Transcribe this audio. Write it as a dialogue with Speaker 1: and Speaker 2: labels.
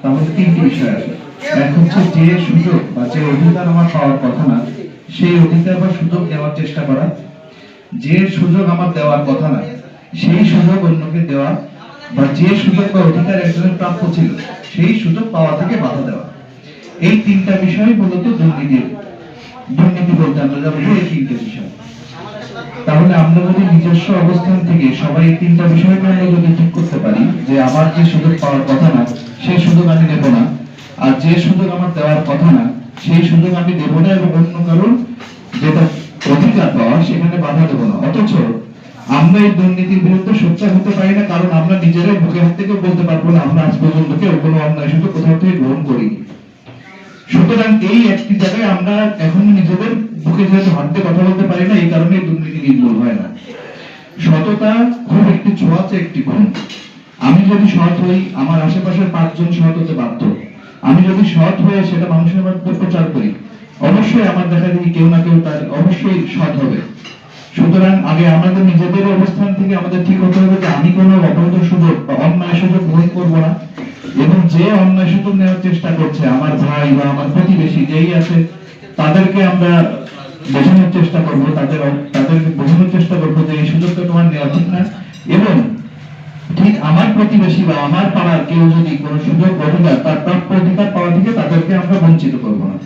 Speaker 1: তাহলে তিনটি বিষয় আছে। এক হচ্ছে যে সুযোগ বা যে অধিকার আমার পাওয়ার কথা না, সেই অধিকার বা সুযোগ দেওয়ার চেষ্টা করা। যে সুযোগ আমার দেওয়ার কথা না, সেই সুযোগ অন্যকে দেওয়া, বা যে সুযোগ বা অধিকার একজনের প্রাপ্য ছিল সেই সুযোগ পাওয়া থেকে বাধা দেওয়া। এই তিনটা বিষয় মূলত দুর্নীতি। দুর্নীতি বলতে আমরা যা বুঝি এই তিনটা বিষয়। তাহলে আমরা যদি নিজস্ব অবস্থান থেকে সবাই এই তিনটা বিষয়কে আমরা যদি ঠিক করতে পারি যে আমার যে সুযোগ পাওয়ার কথা না সেই সুযোগ আমি দেব না, আর যে সুযোগ আমার দেওয়ার কথা না সেই সুযোগ আমি দেব না, এবং অন্য কারণ যেটা অধিকার পাওয়া সেখানে বাধা দেব না। অথচ আমরা এই দুর্নীতির বিরুদ্ধে সোচ্চার হতে পারি না, কারণ আমরা নিজেরাই বুকে হাত থেকে বলতে পারবো না আমরা আজ পর্যন্ত কেউ কোনো অন্যায় সুযোগ কোথাও থেকে গ্রহণ করিনি। সুতরাং এই একটি জায়গায় আমরা এখন নিজেদের বুকে যেহেতু হাত দিয়ে কথা বলতে পারি না, এই কারণে দুর্নীতি নির্মূল হয় না। সততা খুব একটি ছোঁয়াচে একটি গুণ। আমি যদি সৎ হই, আমার আশেপাশের 5 জন সৎ হতে বাধ্য। আমি যদি সৎ হয়ে সেটা মানুষের মধ্যে প্রচার করি, অবশ্যই আমার দেখা দেখি কেউ না কেউ তার অবশ্যই সৎ হবে। সুতরাং আগে আমাদের নিজেদের অবস্থান থেকে আমাদের ঠিক হতে হবে যে আমি কোনো অবৈধ সুযোগ বা অন্যায় সুযোগ গ্রহণ করবো না, এবং যে অন্যায় সুযোগ নেওয়ার চেষ্টা করছে আমার ভাই বা আমার প্রতিবেশী যেই আছে তাদেরকে আমরা বোঝানোর চেষ্টা করবো, তাদেরকে বোঝানোর চেষ্টা করবো যে এই সুযোগটা তোমার নেওয়া ঠিক না। এবং ঠিক আমার প্রতিবেশী বা আমার পাড়ার কেউ যদি কোনো সুযোগ অধিকার তার প্রাপ্য অধিকার পাওয়া থেকে তাদেরকে আমরা বঞ্চিত করবো না।